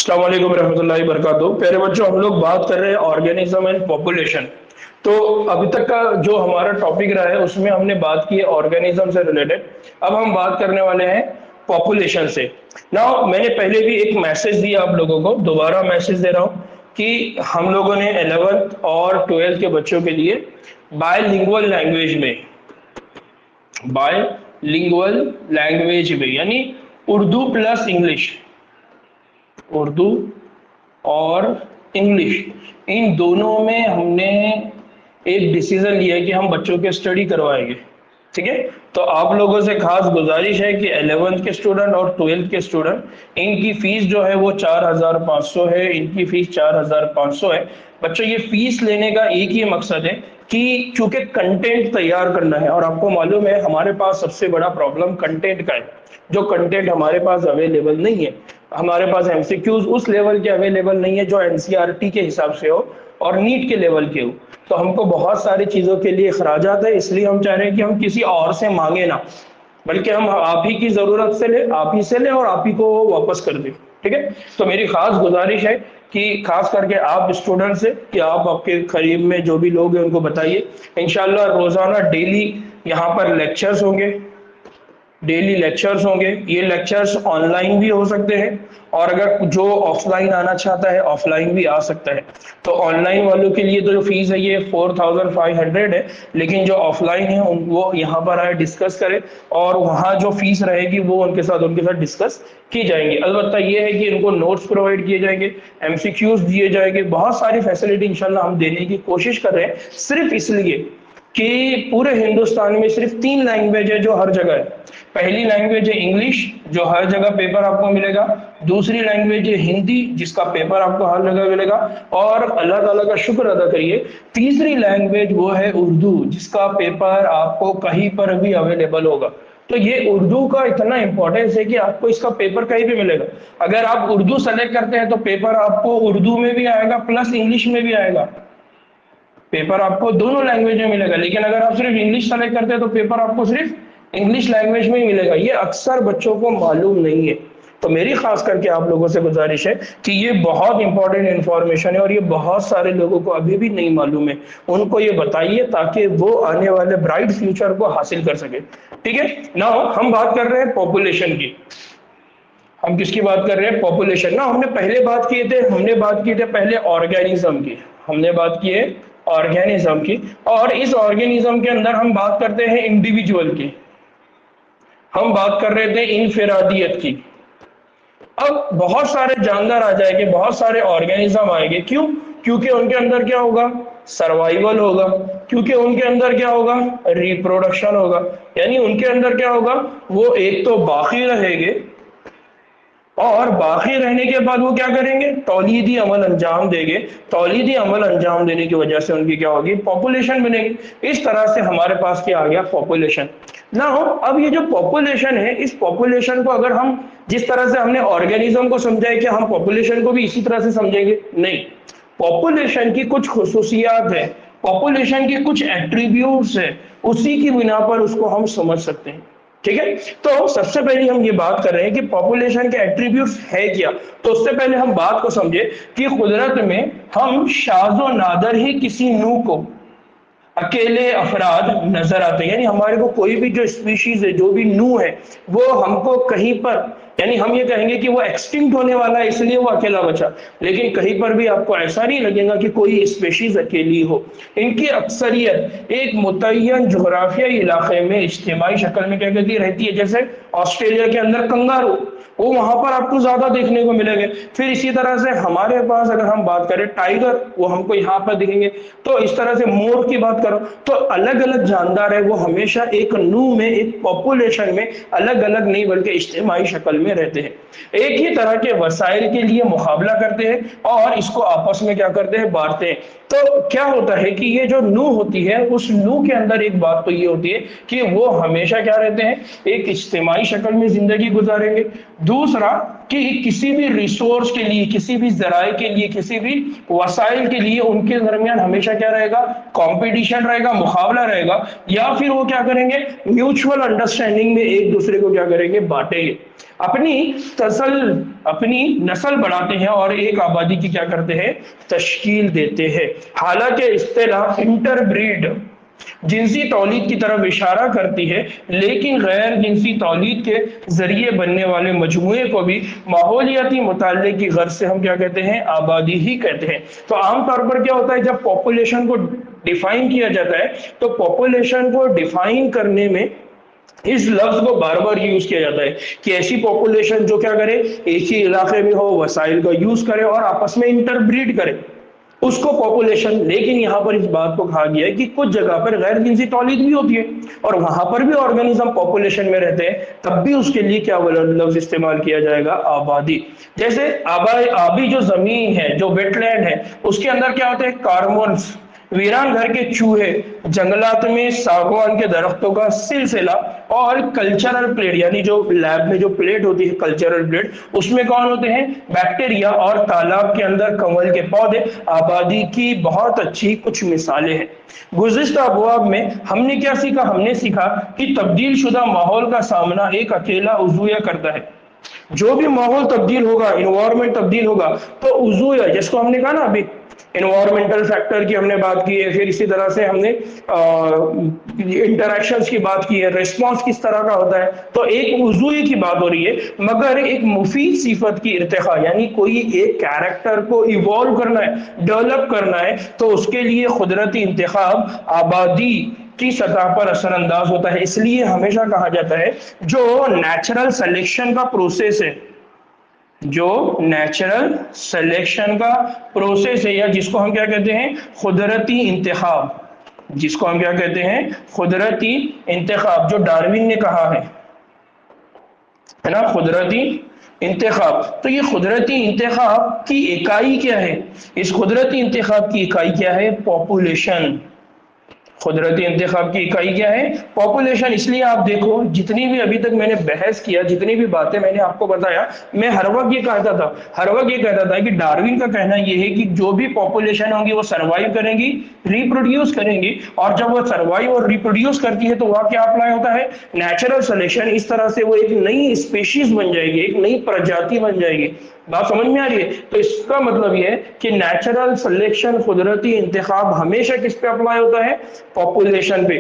अस्सलाम वालेकुम रहमतुल्लाहि वबरकातुहू। प्यारे बच्चों, हम लोग बात कर रहे हैं ऑर्गेनिज्म एंड पॉपुलेशन। तो अभी तक का जो हमारा टॉपिक रहा है उसमें हमने बात की है ऑर्गेनिज्म से रिलेटेड। अब हम बात करने वाले हैं पॉपुलेशन से। नाउ मैंने पहले भी एक मैसेज दिया आप लोगों को, दोबारा मैसेज दे रहा हूँ कि हम लोगों ने 11th और 12th के बच्चों के लिए बायलिंगुअल लैंग्वेज में, बायलिंगुअल लैंग्वेज में यानी उर्दू प्लस इंग्लिश, उर्दू और इंग्लिश, इन दोनों में हमने एक डिसीजन लिया है कि हम बच्चों के स्टडी करवाएंगे। ठीक है, तो आप लोगों से खास गुजारिश है कि 11th के स्टूडेंट और 12th के स्टूडेंट, इनकी फीस जो है वो 4500 है। इनकी फीस 4500 है। बच्चों, ये फीस लेने का एक ही मकसद है कि चूंकि कंटेंट तैयार करना है, और आपको मालूम है हमारे पास सबसे बड़ा प्रॉब्लम कंटेंट का है। जो कंटेंट हमारे पास अवेलेबल नहीं है, हमारे पास एमसीक्यूज उस लेवल के अवेलेबल नहीं है जो एनसीईआरटी के हिसाब से हो और नीट के लेवल के हो। तो हमको बहुत सारी चीजों के लिए खराजात है, इसलिए हम चाह रहे हैं कि हम किसी और से मांगे ना, बल्कि हम आप ही की जरूरत से ले, आप ही से ले और आप ही को वापस कर दें। ठीक है, तो मेरी खास गुजारिश है कि खास करके आप स्टूडेंट से कि आप आपके करीब में जो भी लोग हैं उनको बताइए। इंशाल्लाह रोजाना डेली यहाँ पर लेक्चर्स होंगे, डेली लेक्चर्स होंगे। ये लेक्चर्स ऑनलाइन भी हो सकते हैं और अगर जो ऑफलाइन आना चाहता है ऑफलाइन भी आ सकता है। तो ऑनलाइन वालों के लिए तो जो फीस है ये 4500 है, लेकिन जो ऑफलाइन है वो यहाँ पर आए, डिस्कस करें और वहाँ जो फीस रहेगी वो उनके साथ डिस्कस की जाएंगी। अलबत्ता ये है कि इनको नोट्स प्रोवाइड किए जाएंगे, एमसीक्यूज दिए जाएंगे, बहुत सारी फैसिलिटी इंशाल्लाह हम देने की कोशिश कर रहे हैं, सिर्फ इसलिए कि पूरे हिंदुस्तान में सिर्फ 3 लैंग्वेज है जो हर जगह है। पहली लैंग्वेज है इंग्लिश, जो हर जगह पेपर आपको मिलेगा। दूसरी लैंग्वेज है हिंदी, जिसका पेपर आपको हर जगह मिलेगा। और अल्लाह ताला का शुक्र अदा करिए, तीसरी लैंग्वेज वो है उर्दू, जिसका पेपर आपको कहीं पर भी अवेलेबल होगा। तो ये उर्दू का इतना इंपॉर्टेंस है कि आपको इसका पेपर कहीं भी मिलेगा। अगर आप उर्दू सेलेक्ट करते हैं तो पेपर आपको उर्दू में भी आएगा प्लस इंग्लिश में भी आएगा। पेपर आपको दोनों लैंग्वेज में मिलेगा। लेकिन अगर आप सिर्फ इंग्लिश सेलेक्ट करते हैं तो पेपर आपको सिर्फ इंग्लिश लैंग्वेज में ही मिलेगा। ये अक्सर बच्चों को मालूम नहीं है। तो मेरी खास करके आप लोगों से गुजारिश है कि ये बहुत इंपॉर्टेंट इंफॉर्मेशन है और ये बहुत सारे लोगों को अभी भी नहीं मालूम है। उनको ये बताइए ताकि वो आने वाले ब्राइट फ्यूचर को हासिल कर सके। ठीक है, नाउ हम बात कर रहे हैं पॉपुलेशन की। हम किसकी बात कर रहे हैं? पॉपुलेशन ना। हमने पहले बात किए थे, पहले ऑर्गेनिज्म की, हमने बात की है ऑर्गेनिज्म की। और इस ऑर्गेनिज्म के अंदर हम बात करते हैं इंडिविजुअल की, हम बात कर रहे थे इनफिरादियत की। अब बहुत सारे जानदार आ जाएंगे, बहुत सारे ऑर्गेनिज्म आएंगे। क्यों? क्योंकि उनके अंदर क्या होगा? सर्वाइवल होगा। क्योंकि उनके अंदर क्या होगा? रिप्रोडक्शन होगा। यानी उनके अंदर क्या होगा? वो एक तो बाकी रहेंगे और बाकी रहने के बाद वो क्या करेंगे? तौलीदी अमल अंजाम देंगे। तौलीदी अमल अंजाम देने की वजह से उनकी क्या होगी? पॉपुलेशन बनेगी। इस तरह से हमारे पास क्या आ गया? पॉपुलेशन। ना हो, अब ये जो पॉपुलेशन है, इस पॉपुलेशन को अगर हम जिस तरह से हमने ऑर्गेनिज्म को समझा है, कि हम पॉपुलेशन को भी इसी तरह से समझेंगे? नहीं। पॉपुलेशन की कुछ खुसूसियात है, पॉपुलेशन के कुछ एट्रीब्यूट्स है, उसी की बिना पर उसको हम समझ सकते हैं। ठीक है, तो सबसे पहले हम ये बात कर रहे हैं कि पॉपुलेशन के एट्रीब्यूट्स है क्या। तो उससे पहले हम बात को समझे कि कुदरत में हम शाज़ो नादर ही किसी नू को अकेले अफराद नजर आते हैं। यानी हमारे को कोई भी जो स्पीशीज है, जो भी नू है, वो हमको कहीं पर, यानी हम ये कहेंगे कि वो एक्सटिंक्ट होने वाला है इसलिए वो अकेला बचा, लेकिन कहीं पर भी आपको ऐसा नहीं लगेगा कि कोई स्पीशीज अकेली हो। इनकी अक्सरियत एक मुतय्यन जोग्राफियाई इलाके में इज्तिमाई शक्ल में क्या कहती रहती है। जैसे ऑस्ट्रेलिया के अंदर कंगारू, वो वहां पर आपको ज्यादा देखने को मिलेंगे। फिर इसी तरह से हमारे पास अगर हम बात करें टाइगर, वो हमको यहाँ पर दिखेंगे। तो इस तरह से मोर की बात करो तो अलग अलग जानदार है, वो हमेशा एक नू में, एक पॉपुलेशन में अलग अलग नहीं बल्कि इज्तिमाई शक्ल में रहते हैं। एक ही तरह के वसाइल के लिए मुकाबला करते हैं और इसको आपस में क्या करते हैं? बांटते हैं। तो क्या होता है कि ये जो नू होती है, उस नू के अंदर एक बात तो ये होती है कि वो हमेशा क्या रहते हैं? एक इज्तिमाई शक्ल में जिंदगी गुजारेंगे। दूसरा कि किसी भी रिसोर्स के लिए, किसी भी जराए के लिए, किसी भी वसाइल के लिए उनके दरमियान हमेशा क्या रहेगा? कंपटीशन रहेगा, मुकाबला रहेगा। या फिर वो क्या करेंगे? म्यूचुअल अंडरस्टैंडिंग में एक दूसरे को क्या करेंगे? बांटेंगे। अपनी नस्ल बढ़ाते हैं और एक आबादी की क्या करते हैं, तश्कील देते हैं। हालांकि इस्तेलाह इंटरब्रीड जिनसी तौलीद की तरफ इशारा करती है, लेकिन गैर जिनसी तौलीद के जरिए बनने वाले मजमूए को भी माहौलियाती मुताले की गर्ज से हम क्या कहते हैं, आबादी ही कहते हैं। तो आमतौर पर क्या होता है, जब पॉपुलेशन को डिफाइन किया जाता है तो पॉपुलेशन को डिफाइन करने में इस लफ्ज को बार बार यूज किया जाता है कि ऐसी पॉपुलेशन जो क्या करे, एक ही इलाके में हो, वसाइल का यूज करे और आपस में इंटरब्रीड करे, उसको पॉपुलेशन। लेकिन यहाँ पर इस बात को कहा गया है कि कुछ जगह पर गैर जिनसी तौलीद भी होती है और वहां पर भी ऑर्गेनिज्म पॉपुलेशन में रहते हैं, तब भी उसके लिए क्या लफ्ज इस्तेमाल किया जाएगा, आबादी। जैसे आबी जो जमीन है, जो वेटलैंड है, उसके अंदर क्या होते हैं, कार्बोन्स, वीरान घर के चूहे, जंगलात में सागवान के दरख्तों का सिलसिला और कल्चरल प्लेट, यानी जो लैब में जो प्लेट होती है कल्चरल प्लेट, उसमें कौन होते हैं, बैक्टीरिया, और तालाब के अंदर कमल के पौधे आबादी की बहुत अच्छी कुछ मिसालें हैं। गुज़िश्ता अबवाब में हमने क्या सीखा, हमने सीखा कि तब्दील शुदा माहौल का सामना एक अकेला उज़्व करता है। जो भी माहौल तब्दील होगा, इन्वायरमेंट तब्दील होगा, तो उज़्व, जिसको हमने कहा ना अभी इन्वायरमेंटल फैक्टर की हमने बात की है, फिर इसी तरह से हमने इंटरेक्शंस की बात की है, रिस्पॉन्स किस तरह का होता है, तो एक उज़्वी की बात हो रही है। मगर एक मुफीद सिफत की इर्तिखा, यानी कोई एक कैरेक्टर को इवॉल्व करना है, डेवलप करना है, तो उसके लिए कुदरती इंतखाब आबादी की सतह पर असरअंदाज होता है। इसलिए हमेशा कहा जाता है जो नेचुरल सिलेक्शन का प्रोसेस है, जो नेचुरल सिलेक्शन का प्रोसेस है, या जिसको हम क्या कहते हैं, कुदरती इंतखाब, जिसको हम क्या कहते हैं, कुदरती इंतखाब, जो डार्विन ने कहा है ना, कुदरती इंतखाब। तो ये कुदरती इंतखाब की इकाई क्या है, इस कुदरती इंतखाब की इकाई क्या है, पॉपुलेशन। कुदरती इंतखाब की इकाई क्या है, पॉपुलेशन। इसलिए आप देखो, जितनी भी अभी तक मैंने बहस किया, जितनी भी बातें मैंने आपको बताया, मैं हर वक्त ये कहता था कि डार्विन का कहना ये है कि जो भी पॉपुलेशन होंगी वो सर्वाइव करेंगी, रिप्रोड्यूस करेंगी, और जब वो सर्वाइव और रिप्रोड्यूस करती है तो वह क्या अप्लाई होता है, नेचुरल सिलेक्शन। इस तरह से वो एक नई स्पीशीज बन जाएगी, एक नई प्रजाति बन जाएगी। बात समझ में आ रही है? तो इसका मतलब ये है कि नेचुरल सिलेक्शन, कुदरती इंतखाब हमेशा किस पे अप्लाई होता है, पॉपुलेशन पे।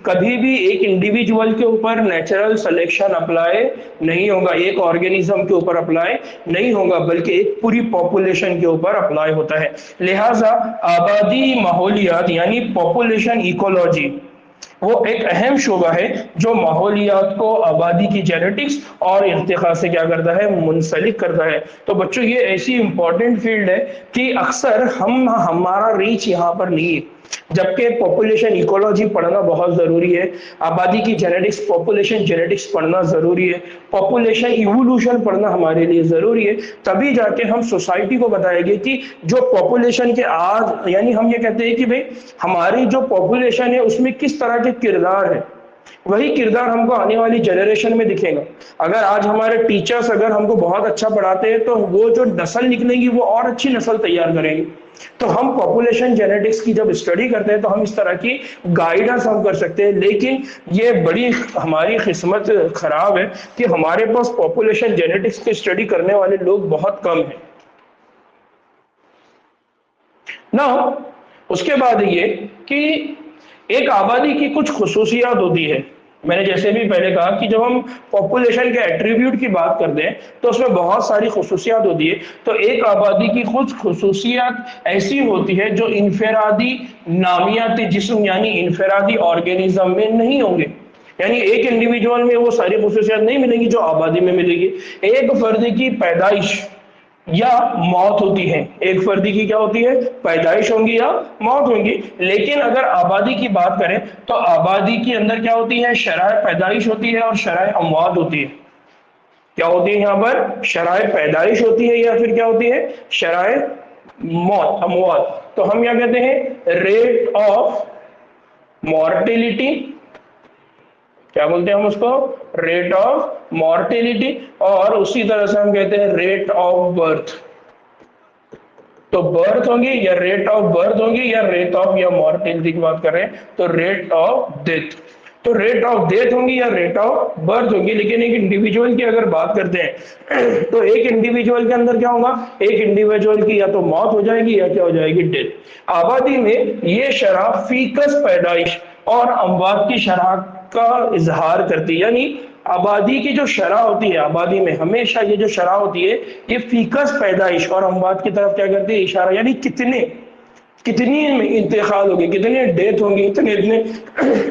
कभी भी एक इंडिविजुअल के ऊपर नेचुरल सिलेक्शन अप्लाई नहीं होगा, एक ऑर्गेनिज्म के ऊपर अप्लाई नहीं होगा, बल्कि एक पूरी पॉपुलेशन के ऊपर अप्लाई होता है। लिहाजा आबादी माहौलियात यानी पॉपुलेशन इकोलॉजी वो एक अहम शोबा है जो माहौलियात को आबादी की जेनेटिक्स और इर्तिका से क्या करता है, मुंसलिक करता है। तो बच्चों ये ऐसी इंपॉर्टेंट फील्ड है कि अक्सर हमारा रीच यहाँ पर नहीं है, जबकि पॉपुलेशन इकोलॉजी पढ़ना बहुत जरूरी है, आबादी की जेनेटिक्स, पॉपुलेशन जेनेटिक्स पढ़ना जरूरी है, पॉपुलेशन इवोल्यूशन पढ़ना हमारे लिए जरूरी है। तभी जाके हम सोसाइटी को बताएंगे कि जो पॉपुलेशन के आज, यानी हम ये कहते हैं कि भाई हमारी जो पॉपुलेशन है उसमें किस तरह के किरदार है, वही किरदार हमको आने वाली जनरेशन में दिखेगा। अगर आज हमारे टीचर्स अगर हमको बहुत अच्छा पढ़ाते हैं तो वो जो नस्ल निकलेगी वो और अच्छी नस्ल तैयार करेंगे। तो हम पॉपुलेशन जेनेटिक्स की जब स्टडी करते हैं तो हम इस तरह की गाइडेंस हम कर सकते हैं, लेकिन ये बड़ी हमारी किस्मत खराब है कि हमारे पास पॉपुलेशन जेनेटिक्स की स्टडी करने वाले लोग बहुत कम हैं ना। उसके बाद ये कि एक आबादी की कुछ खुसूसियात होती है। मैंने जैसे भी पहले कहा कि जब हम पॉपुलेशन के एट्रीब्यूट की बात करते हैं तो उसमें बहुत सारी खुसूसियात होती है। तो एक आबादी की कुछ खुसूसियात ऐसी होती है जो इनफरादी नामियाती जिस्म यानी इनफरादी ऑर्गेनिज्म में नहीं होंगे, यानी एक इंडिविजुअल में वो सारी खुसूसियात नहीं मिलेंगी जो आबादी में मिलेगी। एक फर्द की पैदाइश या मौत होती है, एक फर्दी की क्या होती है, पैदाइश होंगी या मौत होंगी। लेकिन अगर आबादी की बात करें तो आबादी के अंदर क्या होती है, शराय पैदाइश होती है और शराय अमवात होती है। क्या होती है यहाँ पर, शराय पैदाइश होती है या फिर क्या होती है, शराय मौत, अमवात। तो हम क्या कहते हैं, रेट ऑफ मॉर्टेलिटी, क्या बोलते हैं हम उसको, रेट ऑफ मॉर्टेलिटी, और उसी तरह से हम कहते हैं रेट ऑफ बर्थ। तो बर्थ होंगी या रेट ऑफ बर्थ होंगी या रेट ऑफ या मॉर्टेलिटी की बात कर रहे हैं तो रेट ऑफ डेथ। तो रेट ऑफ डेथ होंगी या रेट ऑफ बर्थ होगी। लेकिन एक इंडिविजुअल की अगर बात करते हैं तो एक इंडिविजुअल के अंदर क्या होगा, एक इंडिविजुअल की या तो मौत हो जाएगी या क्या हो जाएगी, डेथ। आबादी में ये शरह फीकस पैदाइश और अमवात की शरह का इजहार करती है। यानी आबादी की जो शरह होती है, आबादी में हमेशा ये जो शरह होती है ये फीकस पैदाइश और अमवात की तरफ क्या करती है, इशारा। यानी कितनी इंतकाल होगी, कितने डेथ होंगी, इतने इतने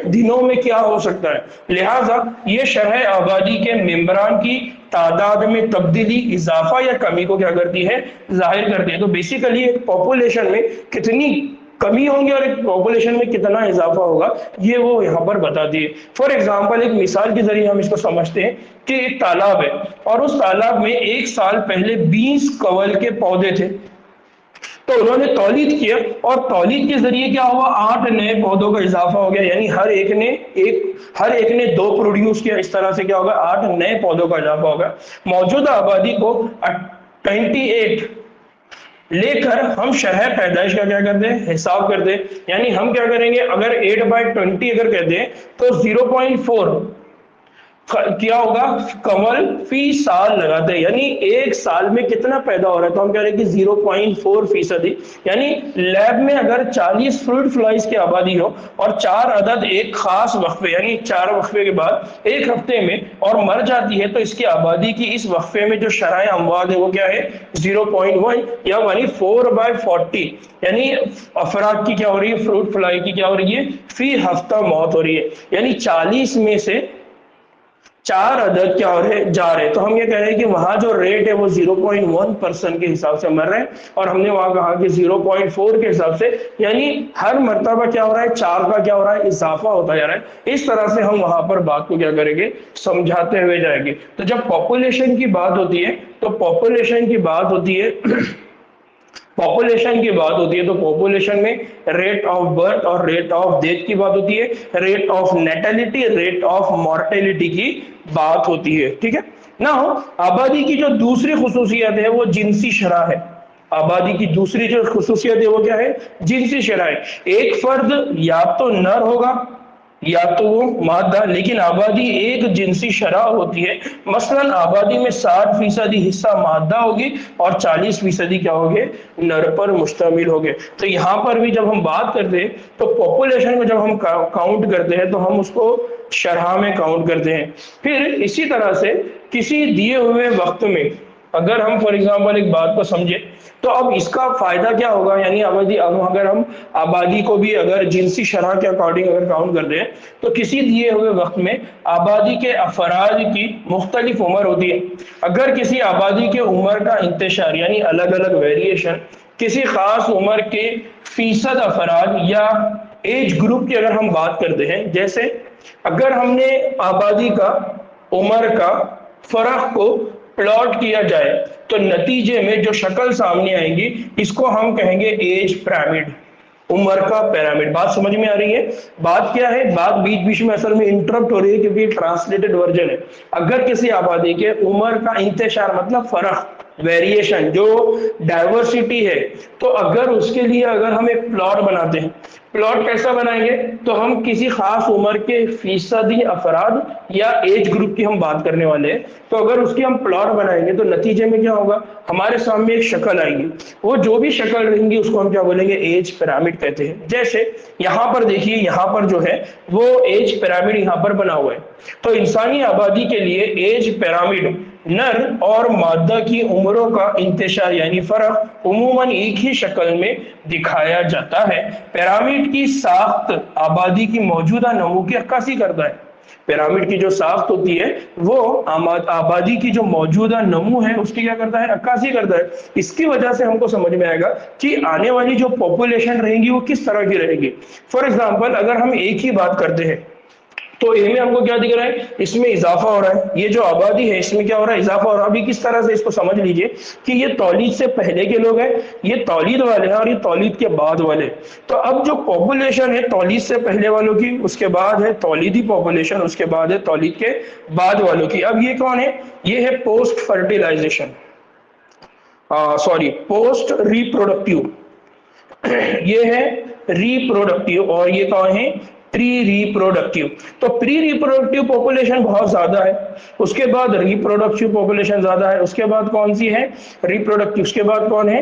दिनों में क्या हो सकता है। लिहाजा ये शरह आबादी के मेंबरान की तादाद में तब्दीली, इजाफा या कमी को क्या करती है, जाहिर करती है। तो बेसिकली एक पॉपुलेशन में कितनी कमी होंगी और एक पॉपुलेशन में कितना इजाफा होगा, ये वो यहाँ पर बताती है। फॉर एग्जाम्पल एक मिसाल के जरिए हम इसको समझते हैं कि एक तालाब है और उस तालाब में एक साल पहले 20 कवल के पौधे थे। तो उन्होंने तौलीद किया और तौलीद के जरिए क्या हुआ, 8 नए पौधों का इजाफा हो गया। यानी हर एक ने 2 प्रोड्यूस किया। इस तरह से क्या होगा, 8 नए पौधों का इजाफा होगा। मौजूदा आबादी को 28 लेकर हम शरह पैदाइश का क्या करते हैं, हिसाब करते हैं। यानी हम क्या करेंगे, अगर 8/20 अगर कहते हैं तो 0.4 क्या होगा, कमल फी साल लगाते हैं। यानी एक साल में कितना पैदा हो रहा है, तो हम कह रहे हैं कि 0.4%। यानी लैब में अगर 40 फ्रूट फ्लाइज की आबादी हो और 4 अदद एक खास वक्फे यानी 4 वक्फे के बाद एक हफ्ते में और मर जाती है, तो इसकी आबादी की इस वक्फे में जो शरह अमवात है वो क्या है, 0.1 या यानी 4/40। यानी अफराद की क्या हो रही है, फ्रूट फ्लाई की क्या हो रही है, फी हफ्ता मौत हो रही है। यानी 40 में से 4 अदद क्या हो रहे जा रहे। तो हम ये कह रहे हैं कि वहां जो रेट है वो 0.1% के हिसाब से मर रहे हैं और हमने वहां कहा कि 0.4 के हिसाब से। यानी हर मर्तबा क्या हो रहा है, 4 का क्या हो रहा है, इजाफा होता जा रहा है। इस तरह से हम वहां पर बात को क्या करेंगे, समझाते हुए जाएंगे। तो जब पॉपुलेशन की बात होती है तो पॉपुलेशन की बात होती है तो पॉपुलेशन में रेट ऑफ बर्थ और रेट ऑफ डेथ की बात होती है, rate of natality, rate of mortality की बात होती है। ठीक है ना। आबादी की जो दूसरी खुसूसियत है वो जिनसी शरह है। आबादी की दूसरी जो खुसूसियत है वो क्या है, जिनसी शरह है। एक फर्द या तो नर होगा या तो वो मादा, लेकिन आबादी एक जिनसी शरह होती है। मसलन आबादी में 60% हिस्सा मादा होगी और 40% क्या होंगे, नर पर मुश्तमिल होंगे। तो यहाँ पर भी जब हम बात करते हैं तो पॉपुलेशन को जब हम काउंट करते हैं तो हम उसको शरह में काउंट करते हैं। फिर इसी तरह से किसी दिए हुए वक्त में अगर हम फॉर एग्जांपल एक बात को समझे तो अब इसका फायदा क्या होगा, यानी आबादी, अब अगर हम आबादी को भी अगर जिनसी शरह के अकॉर्डिंग अगर काउंट कर दें तो किसी दिए हुए वक्त में आबादी के अफराद की मुख्तलिफ उम्र होती है। अगर किसी आबादी के उम्र का इंतशार यानी अलग अलग वेरिएशन किसी खास उम्र के फीसद अफराद या एज ग्रुप की अगर हम बात करते हैं, जैसे अगर हमने आबादी का उम्र का फर्क को प्लॉट किया जाए तो नतीजे में जो शक्ल सामने आएगी इसको हम कहेंगे एज पिरामिड, उम्र का पिरामिड। बात समझ में आ रही है? बात क्या है, बात बीच बीच में असल में इंटरप्ट हो रही है क्योंकि ट्रांसलेटेड वर्जन है। अगर किसी आबादी के उम्र का इंतशार मतलब फर्क, वेरिएशन, जो डाइवर्सिटी है, तो अगर उसके लिए अगर हम एक प्लॉट बनाते हैं, प्लॉट कैसा बनाएंगे, तो हम किसी खास उम्र के फीसदी अफराद या एज ग्रुप की हम बात करने वाले हैं। तो अगर उसकी हम प्लॉट बनाएंगे तो नतीजे में क्या होगा, हमारे सामने एक शक्ल आएगी। वो जो भी शक्ल रहेंगी उसको हम क्या बोलेंगे, एज पिरामिड कहते हैं। जैसे यहाँ पर देखिए, यहाँ पर जो है वो एज पिरामिड यहाँ पर बना हुआ है। तो इंसानी आबादी के लिए एज पिरामिड नर और मादा की उम्रों का इंतशार यानी फर्क उमूमन एक ही शक्ल में दिखाया जाता है। पिरामिड की साख्त आबादी की मौजूदा नमू की अक्कासी करता है। पिरामिड की जो साख्त होती है वो आबादी की जो मौजूदा नमू है उसकी क्या करता है, अक्कासी करता है। इसकी वजह से हमको समझ में आएगा कि आने वाली जो पॉपुलेशन रहेगी वो किस तरह की रहेगी। फॉर एग्जाम्पल अगर हम एक ही बात करते हैं तो ए में हमको क्या दिख रहा है, इसमें इजाफा हो रहा है। ये जो आबादी है इसमें क्या हो रहा है, इजाफा हो रहा है। अभी किस तरह से इसको समझ लीजिए कि ये तौलीद से पहले के लोग हैं, ये तौलीद वाले हैं और ये तौलीद के बाद वाले। तो अब जो पॉपुलेशन है तौलीद से पहले वालों की, उसके बाद है तौलीदी पॉपुलेशन, उसके बाद है तौलीद के बाद वालों की। अब ये कौन है, ये है post fertilization, sorry post reproductive, ये है रिप्रोडक्टिव, और ये कौन है, प्री रिप्रोडक्टिव। तो प्री रिप्रोडक्टिव पॉपुलेशन बहुत ज्यादा है, उसके बाद रिप्रोडक्टिव पॉपुलेशन ज्यादा है, उसके बाद कौन सी है रिप्रोडक्टिव, उसके बाद कौन है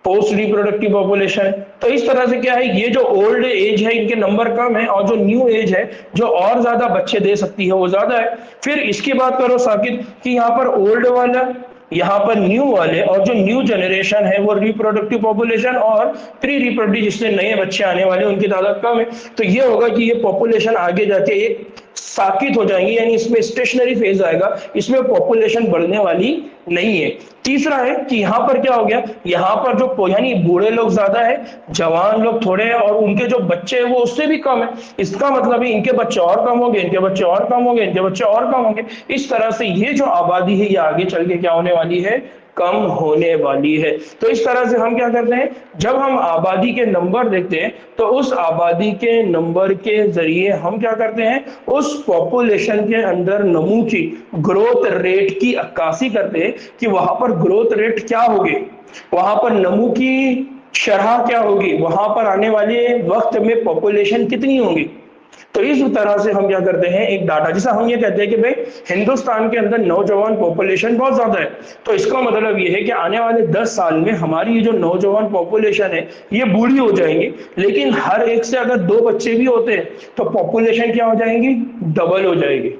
पोस्ट रिप्रोडक्टिव पॉपुलेशन। तो इस तरह से क्या है, ये जो ओल्ड एज है इनके नंबर कम है और जो न्यू एज है जो और ज्यादा बच्चे दे सकती है वो ज्यादा है। फिर इसकी बात करो साकिब कि यहाँ पर ओल्ड वाला, यहाँ पर न्यू वाले, और जो न्यू जनरेशन है वो रिप्रोडक्टिव पॉपुलेशन और प्री रिप्रोडक्टिव जिससे नए बच्चे आने वाले उनकी तादाद कम है। तो ये होगा कि ये पॉपुलेशन आगे जाके एक साकित हो जाएंगी, यानी इसमें स्टेशनरी फेज आएगा, इसमें पॉपुलेशन बढ़ने वाली नहीं है। तीसरा है कि यहाँ पर क्या हो गया, यहाँ पर जो यानी बूढ़े लोग ज्यादा है, जवान लोग थोड़े हैं और उनके जो बच्चे हैं वो उससे भी कम है। इसका मतलब है इनके बच्चे और कम होंगे, इनके बच्चे और कम होंगे, इनके बच्चे और कम होंगे। इस तरह से ये जो आबादी है ये आगे चल के क्या होने वाली है, कम होने वाली है। तो इस तरह से हम क्या करते हैं, जब हम आबादी के नंबर देखते हैं तो उस आबादी के नंबर के जरिए हम क्या करते हैं, उस पॉपुलेशन के अंदर नमू की ग्रोथ रेट की अक्कासी करते हैं कि वहां पर ग्रोथ रेट क्या होगी, वहां पर नमू की शरह क्या होगी, वहां पर आने वाले वक्त में पॉपुलेशन कितनी होगी। तो इस तरह से हम क्या करते हैं एक डाटा, जैसा हम ये कहते हैं कि भाई हिंदुस्तान के अंदर नौजवान पॉपुलेशन बहुत ज्यादा है, तो इसका मतलब ये है कि आने वाले 10 साल में हमारी ये जो नौजवान पॉपुलेशन है ये बूढ़ी हो जाएंगी, लेकिन हर एक से अगर 2 बच्चे भी होते हैं तो पॉपुलेशन क्या हो जाएंगी, डबल हो जाएगी।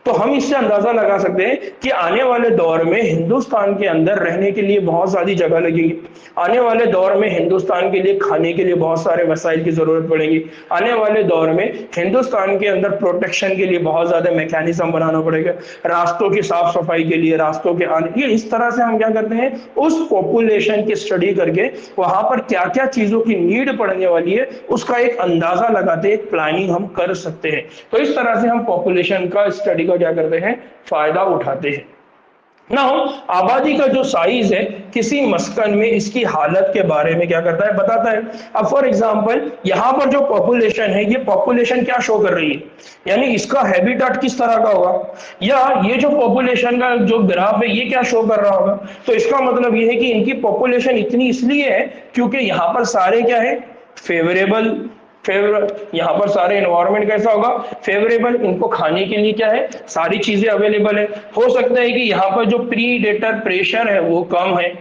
तो हम इससे अंदाजा लगा सकते हैं कि आने वाले दौर में हिंदुस्तान के अंदर रहने के लिए बहुत सारी जगह लगेगी, आने वाले दौर में हिंदुस्तान के लिए खाने के लिए बहुत सारे वसाइल की जरूरत पड़ेगी, आने वाले दौर में हिंदुस्तान के अंदर प्रोटेक्शन के लिए बहुत ज्यादा मैकेनिज्म बनाना पड़ेगा, रास्तों की साफ सफाई के लिए, रास्तों के आने, ये इस तरह से हम क्या करते हैं उस पॉपुलेशन की स्टडी करके वहां पर क्या क्या चीजों की नीड पड़ने वाली है उसका एक अंदाजा लगाते, एक प्लानिंग हम कर सकते हैं। तो इस तरह से हम पॉपुलेशन का स्टडी का क्या करते हैं, फायदा उठाते हैं। नाउ आबादी का जो साइज है किसी मस्कन में इसकी हालत के बारे में क्या करता है, बताता है। अब फॉर एग्जांपल यहाँ पर जो पॉपुलेशन है ये पॉपुलेशन क्या शो कर रही है, यानी इसका हैबिटेट किस तरह का होगा, या ये जो पॉपुलेशन का जो ग्राफ है ये क्या शो कर रहा होगा। तो इसका मतलब ये है कि इनकी पॉपुलेशन इतनी इसलिए है क्योंकि यहाँ पर सारे क्या है फेवरेबल, यहाँ पर सारे एनवायरनमेंट कैसा होगा, फेवरेबल, इनको खाने के लिए क्या है सारी चीजें अवेलेबल है। हो सकता है कि यहाँ पर जो प्रीडेटर प्रेशर है वो कम है,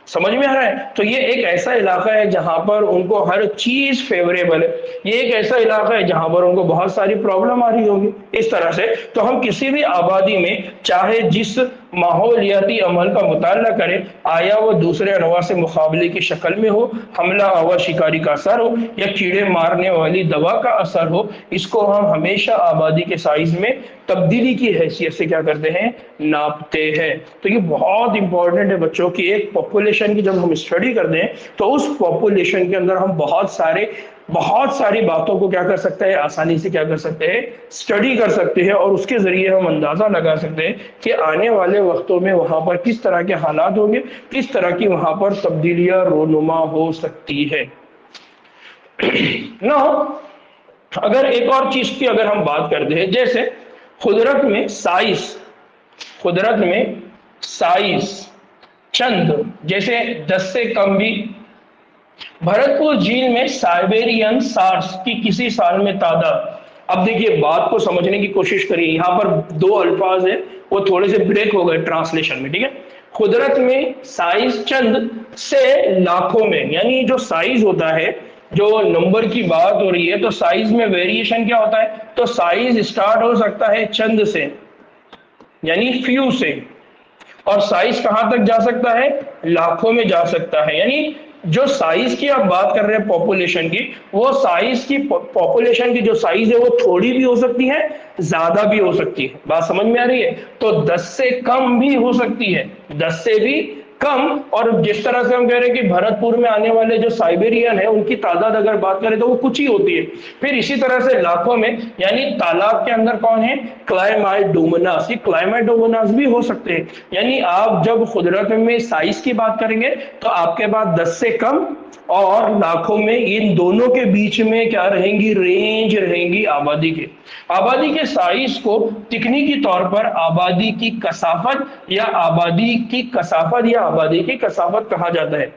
समझ में आ रहा है। तो ये एक ऐसा इलाका है जहां पर उनको हर चीज फेवरेबल है, ये एक ऐसा इलाका है जहां पर उनको बहुत सारी प्रॉब्लम आ रही होगी। इस तरह से तो हम किसी भी आबादी में चाहे जिस माहौलियाती अमल का मुताला करें, आया वो दूसरे अनवा से मुकाबले की शक्ल में हो, हमला आवर शिकारी का असर हो या कीड़े मारने वाली दवा का असर हो, इसको हम हमेशा आबादी के साइज में तब्दीली की हैसियत से क्या करते हैं, नापते हैं। तो ये बहुत इंपॉर्टेंट है बच्चों की, एक पॉपुलेशन की जब हम स्टडी करते हैं तो उस पॉपुलेशन के अंदर हम बहुत सारी बातों को क्या कर सकते हैं, आसानी से क्या कर सकते हैं, स्टडी कर सकते हैं, और उसके जरिए हम अंदाजा लगा सकते हैं कि आने वाले वक्तों में वहां पर किस तरह के हालात होंगे, किस तरह की वहां पर तब्दीलियां रोनुमा हो सकती है ना। अगर एक और चीज की अगर हम बात करते हैं, जैसे कुदरत में साइज चंद जैसे 10 से कम भी, भरतपुर झील में साइबेरियन सार्स की किसी साल में तादाद, अब देखिए बात को समझने की कोशिश करिए, यहाँ पर 2 अल्फाज है वो थोड़े से ब्रेक हो गए ट्रांसलेशन में, ठीक है। कुदरत में साइज चंद से लाखों में, यानी जो साइज होता है, जो नंबर की बात हो रही है, तो साइज में वेरिएशन क्या होता है, तो साइज स्टार्ट हो सकता है चंद से यानी फ्यू से, और साइज कहां तक जा सकता है, लाखों में जा सकता है। यानी जो साइज की आप बात कर रहे हैं पॉपुलेशन की, वो साइज की पॉपुलेशन की जो साइज है वो थोड़ी भी हो सकती है, ज्यादा भी हो सकती है। बात समझ में आ रही है। तो 10 से कम भी हो सकती है, 10 से भी कम, और जिस तरह से हम कह रहे हैं कि भरतपुर में आने वाले जो साइबेरियन है उनकी तादाद अगर बात करें तो वो कुछ ही होती है। फिर इसी तरह से लाखों में, यानी तालाब के अंदर कौन है, क्लाइमाइडोमोनास, ये क्लाइमाइडोमोनास भी हो सकते हैं। यानी आप जब कुदरत में साइज की बात करेंगे तो आपके पास 10 से कम और लाखों में, इन दोनों के बीच में क्या रहेंगी, रेंज रहेंगी आबादी के साइज को तकनीकी तौर पर आबादी की कसाफत या आबादी की कसाफत कहा जाता है,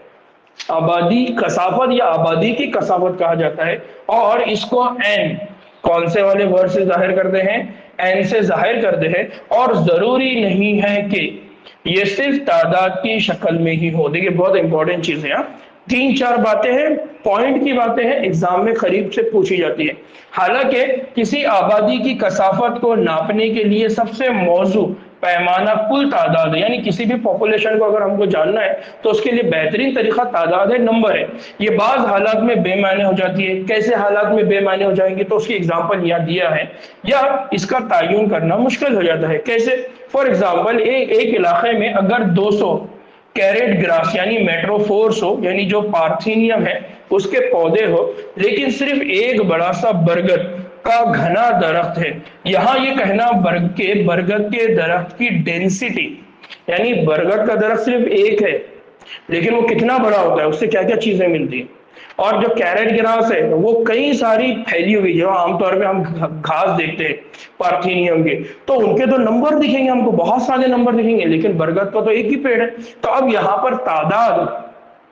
आबादी कसाफत या आबादी की कसाफत कहा जाता है। और इसको एन कौन से वाले वर्ड से जाहिर करते हैं? एन से जाहिर करते हैं। और जरूरी नहीं है कि ये सिर्फ तादाद की शक्ल में ही हो। देखिए बहुत इंपॉर्टेंट चीज है। तीन चार बातें हैं, पॉइंट की बातें हैं, एग्जाम में करीब से पूछी जाती है। हालांकि किसी आबादी की कसाफत को नापने के लिए सबसे मौजू पैमाना कुल तादाद है, यानी किसी भी पॉपुलेशन को अगर हमको जानना है तो उसके लिए बेहतरीन तरीका तादाद है, नंबर है। ये बाज हालात में बेमाने हो जाती है। कैसे हालात में बेमाने हो जाएंगे? तो उसकी एग्जाम्पल यहाँ दिया है, या इसका तयन करना मुश्किल हो जाता है। कैसे? फॉर एग्जाम्पल एक इलाके में अगर 200 कैरेट ग्रास यानी मेट्रोफोर्स हो, यानी जो पार्थीनियम है उसके पौधे हो, लेकिन सिर्फ एक बड़ा सा बरगद का घना दरख्त है। यहां ये कहना बरगद के दरख्त की डेंसिटी, यानी बरगद का दरख्त सिर्फ एक है लेकिन वो कितना बड़ा होता है, उससे क्या क्या चीजें मिलती है। और जो कैरेट ग्रास है वो कई सारी फैली हुई, जो आमतौर पे हम घास देखते हैं पार्थीनियम के, तो उनके तो नंबर दिखेंगे हमको, बहुत सारे नंबर दिखेंगे, लेकिन बरगद का तो एक ही पेड़ है। तो अब यहाँ पर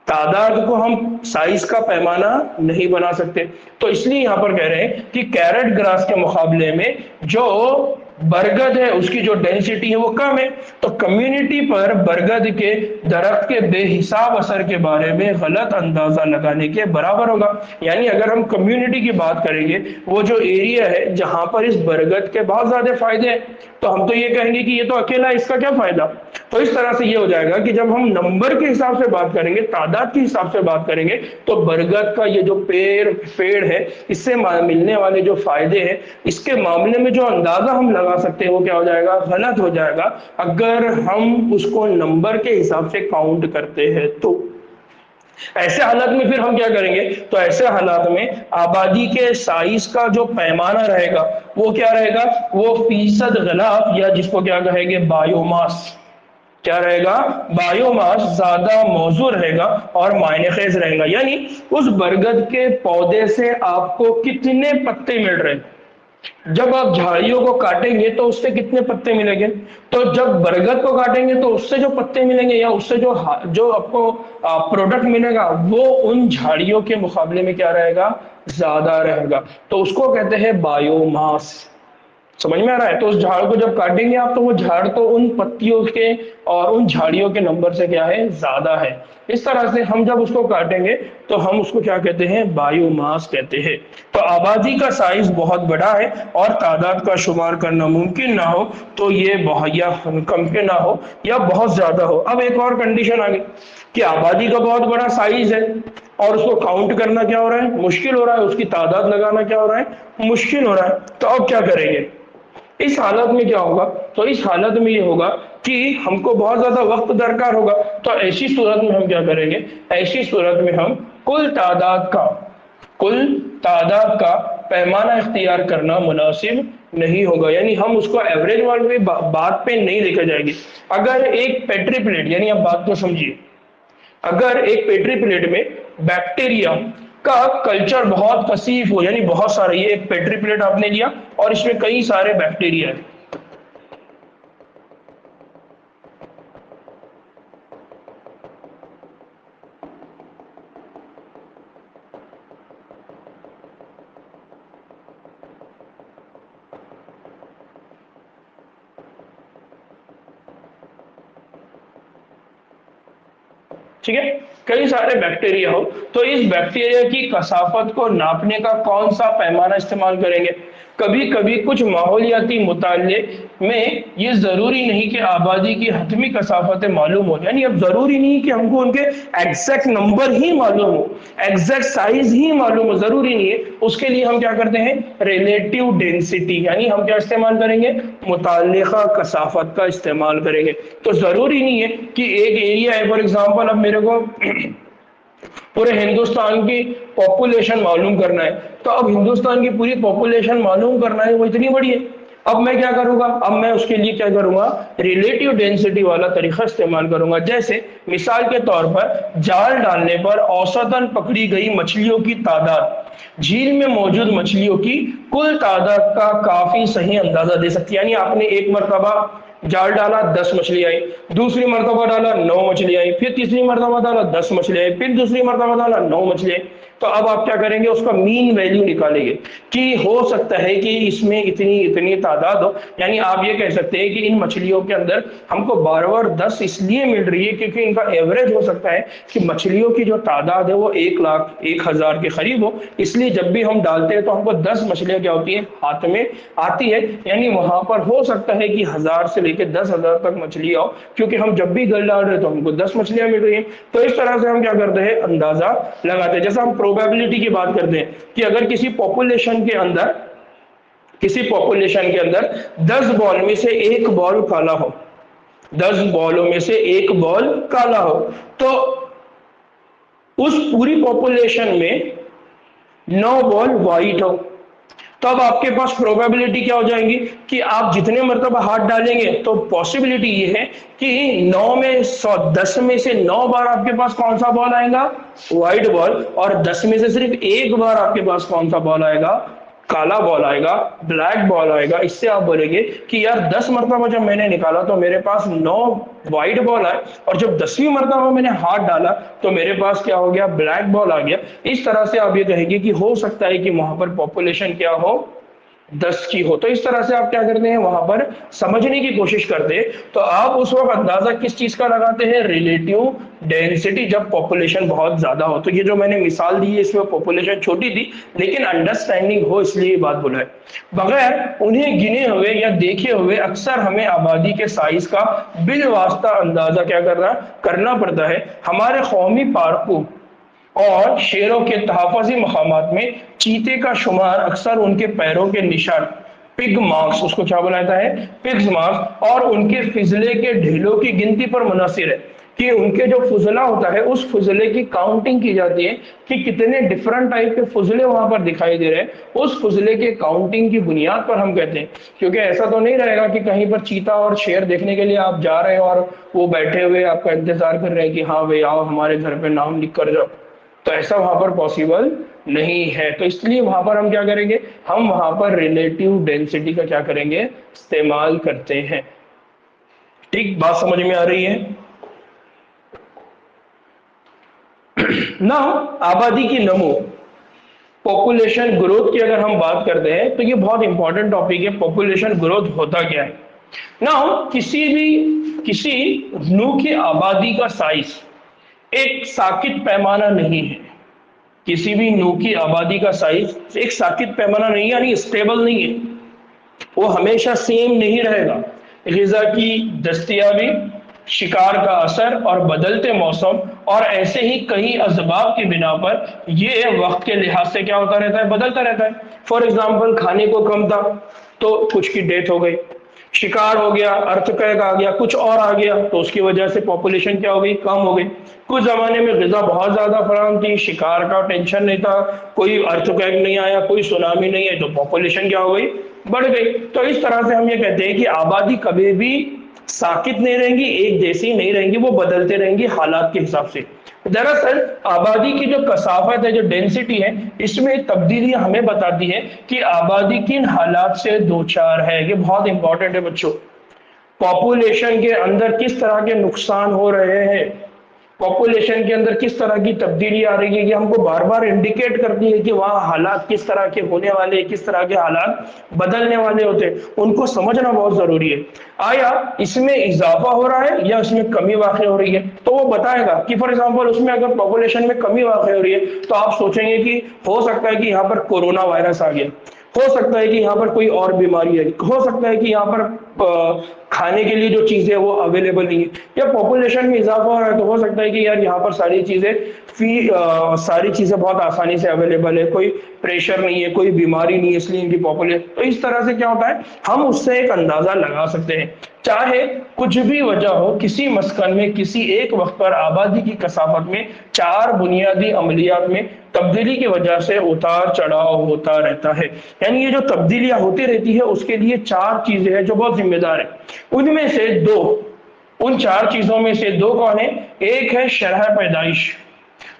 तादाद को हम साइज का पैमाना नहीं बना सकते, तो इसलिए यहां पर कह रहे हैं कि कैरेट ग्रास के मुकाबले में जो बरगद है उसकी जो डेंसिटी है वो कम है। तो कम्युनिटी पर बरगद के दरख्त के बेहिसाब असर के बारे में गलत अंदाजा लगाने के बराबर होगा। यानी अगर हम कम्युनिटी की बात करेंगे, वो जो एरिया है जहां पर इस बरगद के बहुत ज्यादा फायदे हैं, तो हम तो ये कहेंगे कि ये तो अकेला है, इसका क्या फायदा। तो इस तरह से ये हो जाएगा कि जब हम नंबर के हिसाब से बात करेंगे, तादाद के हिसाब से बात करेंगे, तो बरगद का ये जो पेड़ है, इससे मिलने वाले जो फायदे हैं, इसके मामले में जो अंदाजा हम लगा सकते हैं वो क्या हो जाएगा? गलत हो जाएगा अगर हम उसको नंबर के हिसाब से काउंट करते हैं। तो ऐसे हालात में फिर हम क्या करेंगे? तो ऐसे हालात में आबादी के साइज का जो पैमाना रहेगा वो क्या रहेगा? वो फीसद गलाफ, या जिसको क्या कहेंगे? बायोमास। क्या रहेगा? बायोमास ज्यादा मौजू रहेगा और मायनेखेज रहेगा। यानी उस बरगद के पौधे से आपको कितने पत्ते मिल रहे हैं, जब आप झाड़ियों को काटेंगे तो उससे कितने पत्ते मिलेंगे, तो जब बरगद को काटेंगे तो उससे जो पत्ते मिलेंगे या उससे जो आपको प्रोडक्ट मिलेगा वो उन झाड़ियों के मुकाबले में क्या रहेगा? ज्यादा रहेगा। तो उसको कहते हैं बायोमास। समझ में आ रहा है? तो उस झाड़ को जब काटेंगे आप, तो वो झाड़ तो उन पत्तियों के और उन झाड़ियों के नंबर से क्या है? ज्यादा है। इस तरह से हम जब उसको काटेंगे तो हम उसको क्या कहते हैं? बायोमास कहते हैं। तो आबादी का साइज बहुत बड़ा है और तादाद का शुमार करना मुमकिन ना हो, तो ये या कम के ना हो या बहुत ज्यादा हो। अब एक और कंडीशन आ गई कि आबादी का बहुत बड़ा साइज है और उसको काउंट करना क्या हो रहा है? मुश्किल हो रहा है। उसकी तादाद लगाना क्या हो रहा है? मुश्किल हो रहा है। तो अब क्या करेंगे इस हालत में? क्या होगा? तो इस हालत में ये होगा कि हमको बहुत ज्यादा वक्त दरकार होगा। तो ऐसी सूरत में हम क्या करेंगे? ऐसी सूरत में हम कुल तादाद का पैमाना इख्तियार करना मुनासिब नहीं होगा। यानी हम उसको एवरेज वाले बात पे नहीं लेकर जाएंगे। अगर एक पेट्री प्लेट, यानी आप बात को समझिए, अगर एक पेट्री प्लेट में बैक्टीरिया का कल्चर बहुत कसीफ हो, यानी बहुत सारे, ये एक पेट्री प्लेट आपने लिया और इसमें कई सारे बैक्टीरिया है, ठीक है, कई सारे बैक्टीरिया हो, तो इस बैक्टीरिया की कसाफत को नापने का कौन सा पैमाना इस्तेमाल करेंगे? कभी कभी कुछ माहौलियाती मुताले में ये जरूरी नहीं कि आबादी की हतमी कसाफतें मालूम हो, यानी अब जरूरी नहीं कि हमको उनके एग्जैक्ट नंबर ही मालूम हो, एग्जैक्ट साइज ही मालूम हो, जरूरी नहीं है। उसके लिए हम क्या करते हैं? रिलेटिव डेंसिटी, यानी हम क्या इस्तेमाल करेंगे? मुताल्लिका कसाफत का इस्तेमाल करेंगे। तो जरूरी नहीं है कि एक एरिया है, फॉर एग्जाम्पल अब मेरे को पूरे हिंदुस्तान की पॉपुलेशन मालूम करना है, तो अब हिंदुस्तान की पूरी पॉपुलेशन मालूम करना है, वो इतनी बड़ी है। अब मैं क्या करूंगा? अब मैं उसके लिए क्या करूंगा? रिलेटिव डेंसिटी वाला तरीका इस्तेमाल करूंगा। जैसे मिसाल के तौर पर जाल डालने पर औसतन पकड़ी गई मछलियों की तादाद झील में मौजूद मछलियों की कुल तादाद का काफी सही अंदाजा दे सकती है। यानी आपने एक मरतबा जाल डाला, 10 मछली आई, दूसरी मरतबा डाला 9 मछली आई, फिर तीसरी मरतबा डाला 10 मछली आई, फिर दूसरी मरतबा डाला 9 मछली आई। तो अब आप क्या करेंगे, उसका मीन वैल्यू निकालेंगे कि हो सकता है कि इसमें इतनी इतनी तादाद हो। यानी आप ये कह सकते हैं कि इन मछलियों के अंदर हमको 12 और 10 इसलिए मिल रही है क्योंकि इनका एवरेज हो सकता है कि मछलियों की जो तादाद है वो 1 लाख 1,000 के करीब हो, इसलिए जब भी हम डालते हैं तो हमको 10 मछलियां क्या होती है, हाथ में आती है। यानी वहां पर हो सकता है कि 1000 से लेकर 10,000 तक मछलियां हो, क्योंकि हम जब भी गल डाल रहे हैं तो हमको 10 मछलियां मिल रही है। तो इस तरह से हम क्या करते हैं, अंदाजा लगाते हैं। जैसा हम प्रोबेबिलिटी की बात करते हैं कि अगर किसी पॉपुलेशन के अंदर 10 बॉल में से एक बॉल काला हो, 10 बॉलों में से एक बॉल काला हो, तो उस पूरी पॉपुलेशन में 9 बॉल व्हाइट हो। तो अब आपके पास प्रोबेबिलिटी क्या हो जाएंगी कि आप जितने मरतबा हाथ डालेंगे तो पॉसिबिलिटी ये है कि 9 में 10 में से 9 बार आपके पास कौन सा बॉल आएगा, व्हाइट बॉल, और 10 में से सिर्फ एक बार आपके पास कौन सा बॉल आएगा, काला बॉल आएगा, ब्लैक बॉल आएगा। इससे आप बोलेंगे कि यार 10 मरतबा जब मैंने निकाला तो मेरे पास 9 व्हाइट बॉल आए, और जब 10वीं मरतबा मैंने हाथ डाला तो मेरे पास क्या हो गया, ब्लैक बॉल आ गया। इस तरह से आप ये कहेंगे कि हो सकता है कि वहां पर पॉपुलेशन क्या हो, 10 की हो। तो इस तरह से आप क्या करते हैं, वहां पर समझने की कोशिश करते हैं। तो आप उस वक्त अंदाजा किस चीज का लगाते हैं, रिलेटिव डेंसिटी, जब पॉपुलेशन बहुत ज्यादा हो। तो ये जो मैंने मिसाल दी है इसमें पॉपुलेशन छोटी थी, लेकिन अंडरस्टैंडिंग हो इसलिए ये बात बोला है। बगैर उन्हें गिने हुए या देखे हुए अक्सर हमें आबादी के साइज का बिलवास्ता अंदाजा क्या करना पड़ता है। हमारे कौमी पार्कों और शेरों के तहफ़्फ़ुज़ी मकामात में चीते का शुमार अक्सर उनके पैरों के निशान, पिग मार्क्स, उसको क्या बोला जाता है, पिग्स मार्क्स, और उनके फिजले के ढेलों की गिनती पर मुनहसर है कि उनके जो फुजला होता है उस फुजले की काउंटिंग की जाती है कि कितने डिफरेंट टाइप के फुजले वहां पर दिखाई दे रहे हैं। उस फुजले के काउंटिंग की बुनियाद पर हम कहते हैं, क्योंकि ऐसा तो नहीं रहेगा कि कहीं पर चीता और शेर देखने के लिए आप जा रहे हैं और वो बैठे हुए आपका इंतजार कर रहे हैं कि हाँ भाई आओ हमारे घर पे नाम लिख कर जाओ, तो ऐसा वहां पर पॉसिबल नहीं है। तो इसलिए वहां पर हम क्या करेंगे, हम वहां पर रिलेटिव डेंसिटी का क्या करेंगे, इस्तेमाल करते हैं। ठीक, बात समझ में आ रही है ना। आबादी की नमो, पॉपुलेशन ग्रोथ की अगर हम बात करते हैं तो ये बहुत इंपॉर्टेंट टॉपिक है। पॉपुलेशन ग्रोथ होता क्या है ना, किसी नू की आबादी का साइज एक साकित पैमाना नहीं है। किसी भी नू की आबादी का साइज एक साकित पैमाना नहीं है, यानी स्टेबल नहीं है, वो हमेशा सेम नहीं रहेगा। ग़िज़ा की दस्तयाबी, शिकार का असर और बदलते मौसम और ऐसे ही कई असबाब की बिना पर ये वक्त के लिहाज से क्या होता रहता है, बदलता रहता है। फॉर एग्जाम्पल, खाने को कम था तो कुछ की डेथ हो गई, शिकार हो गया, अर्थक्वेक आ गया, कुछ और आ गया तो उसकी वजह से पॉपुलेशन क्या हो गई, कम हो गई। कुछ जमाने में ग़िज़ा बहुत ज्यादा फराहम थी, शिकार का टेंशन नहीं था, कोई अर्थक्वेक नहीं आया, कोई सुनामी नहीं है, तो पॉपुलेशन क्या हो गई, बढ़ गई। तो इस तरह से हम ये कहते हैं कि आबादी कभी भी साकित नहीं रहेंगी, एक जैसी नहीं रहेंगी, वो बदलते रहेंगी हालात के हिसाब से। दरअसल आबादी की जो कसाफत है, जो डेंसिटी है, इसमें तब्दीली हमें बताती है कि आबादी किन हालात से दो चार है। ये बहुत इंपॉर्टेंट है बच्चों। पॉपुलेशन के अंदर किस तरह के नुकसान हो रहे हैं, पॉपुलेशन के अंदर किस तरह की तब्दीली आ रही है, ये हमको बार बार इंडिकेट करती है कि वहाँ हालात किस तरह के होने वाले, किस तरह के हालात बदलने वाले होते हैं, उनको समझना बहुत जरूरी है। आया इसमें इजाफा हो रहा है या इसमें कमी वाक़ई हो रही है, तो वो बताएगा कि फॉर एग्जांपल उसमें अगर पॉपुलेशन में कमी वाक़ई हो रही है तो आप सोचेंगे कि हो सकता है कि यहाँ पर कोरोना वायरस आ गया, हो सकता है कि यहाँ पर कोई और बीमारी है, हो सकता है कि यहाँ पर खाने के लिए जो चीजें वो अवेलेबल नहीं है, या पॉपुलेशन में इजाफा हो रहा है तो हो सकता है कि यार यहाँ पर सारी चीजें बहुत आसानी से अवेलेबल है, कोई प्रेशर नहीं है, कोई बीमारी नहीं है, इसलिए इनकी पॉपुलेशन। तो इस तरह से क्या होता है, हम उससे एक अंदाजा लगा सकते हैं। चाहे कुछ भी वजह हो, किसी मस्कन में किसी एक वक्त पर आबादी की कसाफत में 4 बुनियादी अमलियात में तब्दीली की वजह से उतार चढ़ाव होता रहता है। यानी ये जो तब्दीलियां होती रहती है उसके लिए 4 चीजें हैं जो बहुत जिम्मेदार है। उनमें से 2, उन 4 चीजों में से 2 कौन है, एक है शरह पैदाइश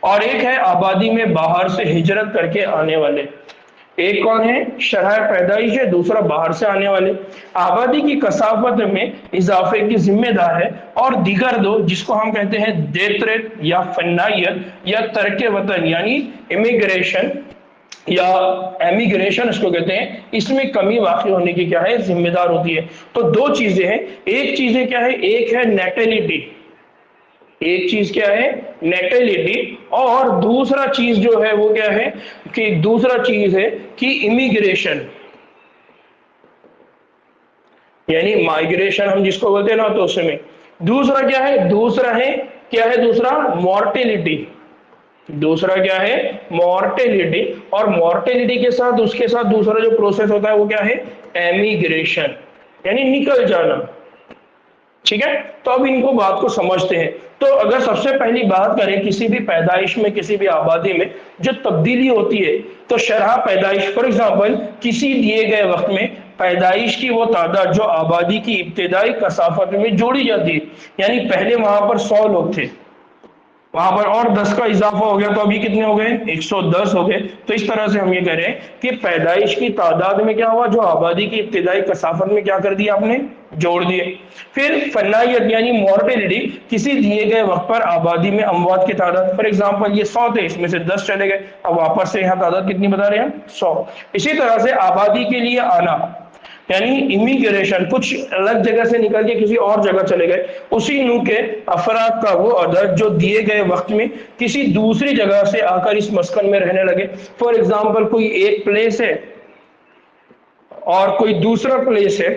और एक है आबादी में बाहर से हिजरत करके आने वाले। एक कौन है, शरह पैदाइश है, दूसरा बाहर से आने वाले। आबादी की कसाफत में इजाफे की जिम्मेदार है। और दीगर दो जिसको हम कहते हैं डेथ रेट या फन्नायत या तर्क वतन यानी इमिग्रेशन या एमिग्रेशन इसको कहते हैं, इसमें कमी वाक़ई होने की क्या है, जिम्मेदार होती है। तो दो चीजें हैं, एक चीजें क्या है, एक है नेटेलिटी, एक चीज क्या है नेटेलिटी, और दूसरा चीज जो है वो क्या है कि दूसरा चीज है कि इमिग्रेशन यानी माइग्रेशन हम जिसको बोलते हैं ना, तो उसमें दूसरा क्या है, दूसरा है क्या है, दूसरा मॉर्टेलिटी, दूसरा क्या है मॉर्टेलिटी। और मॉर्टेलिटी के साथ उसके साथ दूसरा जो प्रोसेस होता है वो क्या है, एमिग्रेशन यानी निकल जाना। ठीक है, तो अब इनको बात को समझते हैं। तो अगर सबसे पहली बात करें किसी भी पैदाइश में, किसी भी आबादी में जो तब्दीली होती है, तो शरह पैदाइश फॉर एग्जांपल किसी दिए गए वक्त में पैदाइश की वो तादाद जो आबादी की इब्तिदाई कसाफत में जोड़ी जाती है, यानी पहले वहां पर 100 लोग थे, वहां पर और 10 का इजाफा हो गया तो अभी कितने हो गए, 110 हो गए। तो इस तरह से हम ये कह रहे हैं कि पैदाइश की तादाद में क्या हुआ, जो आबादी की इब्तिदाई कसाफत में क्या कर दिया आपने, जोड़ दिए। फिर फन्नायत यानी मॉर्टेलिटी, किसी दिए गए वक्त पर आबादी में अमवात की तादाद, फॉर एग्जांपल ये 100 थे, इसमें से 10 चले गए, अब वापस से यहाँ तादाद कितनी बता रहे हैं, 100। इसी तरह से आबादी के लिए आना यानी इमिग्रेशन, कुछ अलग जगह से निकल के किसी और जगह चले गए, उसी नू के अफराद का वो अदद जो दिए गए वक्त में किसी दूसरी जगह से आकर इस मस्कन में रहने लगे। फॉर एग्जांपल कोई एक प्लेस है और कोई दूसरा प्लेस है,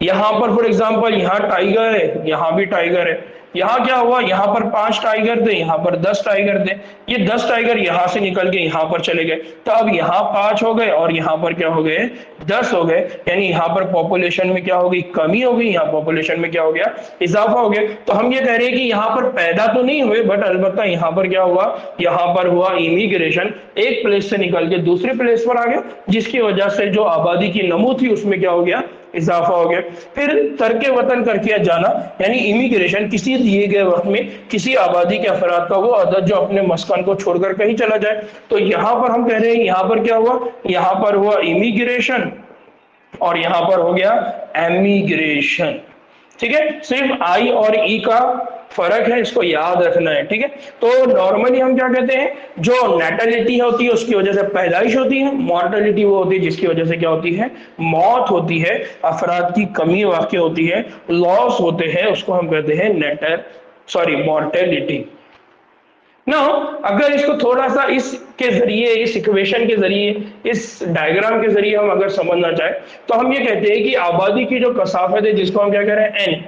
यहां पर फॉर एग्जांपल यहाँ टाइगर है, यहाँ भी टाइगर है, यहाँ क्या हुआ, यहाँ पर 5 टाइगर थे, यहाँ पर 10 टाइगर थे, ये 10 टाइगर यहाँ से निकल के यहाँ पर चले गए, तो अब यहाँ 5 हो गए और यहाँ पर क्या हो गए, 10 हो गए, यानी यहाँ पर पॉपुलेशन में क्या हो गई, कमी हो गई, यहाँ पॉपुलेशन में क्या हो गया, इजाफा हो गया। तो हम ये कह रहे हैं कि यहाँ पर पैदा तो नहीं हुए, बट अलबत्ता यहाँ पर क्या हुआ, यहाँ पर हुआ इमिग्रेशन, एक प्लेस से निकल के दूसरे प्लेस पर आ गया, जिसकी वजह से जो आबादी की नमू थी उसमें क्या हो गया, इजाफा हो गया। फिर तर्के वतन करके जाना यानी इमिग्रेशन, किसी दिए गए वक्त में किसी आबादी के अफराद का वो अदद जो अपने मस्कन को छोड़कर कहीं चला जाए। तो यहाँ पर हम कह रहे हैं यहाँ पर क्या हुआ, यहाँ पर हुआ इमिग्रेशन और यहाँ पर हो गया एमिग्रेशन। ठीक है, सिर्फ आई और ई का फर्क है, इसको याद रखना है। ठीक है, तो नॉर्मली हम क्या कहते हैं, जो नेटलिटी होती है उसकी वजह से पैदाइश होती है, मॉर्टेलिटी वो होती है जिसकी वजह से क्या होती है, मौत होती है, अफराद की कमी वाक़ई होती है, लॉस होते हैं, उसको हम कहते हैं मॉर्टेलिटी। ना अगर इसको थोड़ा सा इसके जरिए, इस इक्वेशन के जरिए, इस डायग्राम के जरिए हम अगर समझना चाहे तो हम ये कहते हैं कि आबादी की जो कसाफत है जिसको हम क्या कह रहे हैं एन,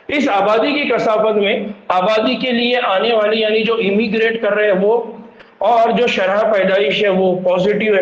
इस आबादी की कसाफत में आबादी के लिए आने वाली यानी जो इमिग्रेट कर रहे हैं वो, और जो शरह पैदाइश है वो पॉजिटिव है,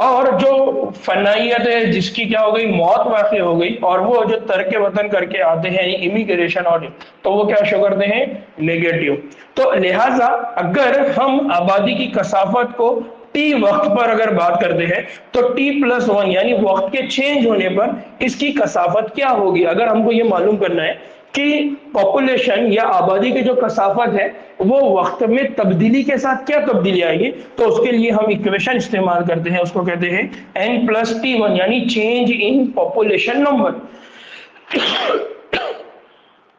और जो फनाइयत है जिसकी क्या हो गई, मौत वाक़ई हो गई, और वो जो तर्क वतन करके आते हैं इमिग्रेशन, और तो वो क्या शो करते हैं, नेगेटिव। तो लिहाजा अगर हम आबादी की कसाफत को टी वक्त पर अगर बात करते हैं तो t+1 यानी वक्त के चेंज होने पर इसकी कसाफत क्या होगी। अगर हमको ये मालूम करना है कि पॉपुलेशन या आबादी की जो कसाफत है वो वक्त में तब्दीली के साथ क्या तब्दीली आएगी, तो उसके लिए हम इक्वेशन इस्तेमाल करते हैं, उसको कहते हैं n+t1 यानी चेंज इन पॉपुलेशन नंबर।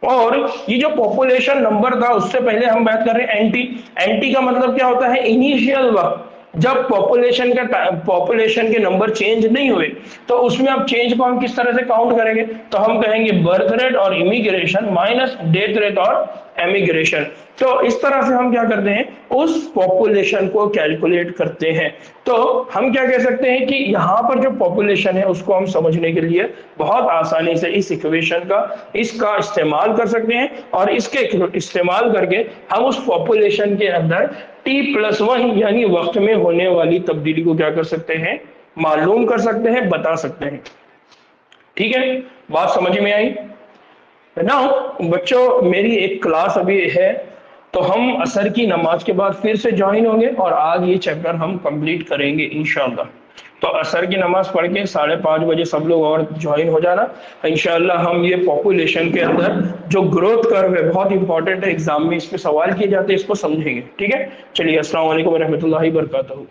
और ये जो पॉपुलेशन नंबर था उससे पहले हम बात कर रहे हैं एनटी। एनटी का मतलब क्या होता है, इनिशियल वक्त जब पॉपुलेशन के नंबर चेंज नहीं हुए, तो उसमें अब चेंज को हम किस तरह से काउंट करेंगे, तो हम कहेंगे बर्थ रेट और इमिग्रेशन माइनस डेथ रेट और एमिग्रेशन। तो इस तरह से हम क्या करते हैं, उस पॉपुलेशन को कैलकुलेट करते हैं। तो हम क्या कह सकते हैं कि यहाँ पर जो पॉपुलेशन है उसको हम समझने के लिए बहुत आसानी से इस इक्वेशन का इसका इस्तेमाल कर सकते हैं, और इसके इस्तेमाल करके हम उस पॉपुलेशन के अंदर t+1 यानी वक्त में होने वाली तब्दीली को क्या कर सकते हैं, मालूम कर सकते हैं, बता सकते हैं। ठीक है, बात समझ में आई ना बच्चों। मेरी एक क्लास अभी है, तो हम असर की नमाज के बाद फिर से ज्वाइन होंगे और आज ये चैप्टर हम कंप्लीट करेंगे इंशाल्लाह। तो असर की नमाज पढ़ के 5:30 बजे सब लोग और ज्वाइन हो जाना इंशाल्लाह। हम ये पॉपुलेशन के अंदर जो ग्रोथ कर्व है बहुत इंपॉर्टेंट है, एग्जाम में इस पे सवाल किए जाते हैं, इसको समझेंगे। ठीक है, चलिए अस्सलाम वालेकुम रहमतुल्लाहि व बरकातहू।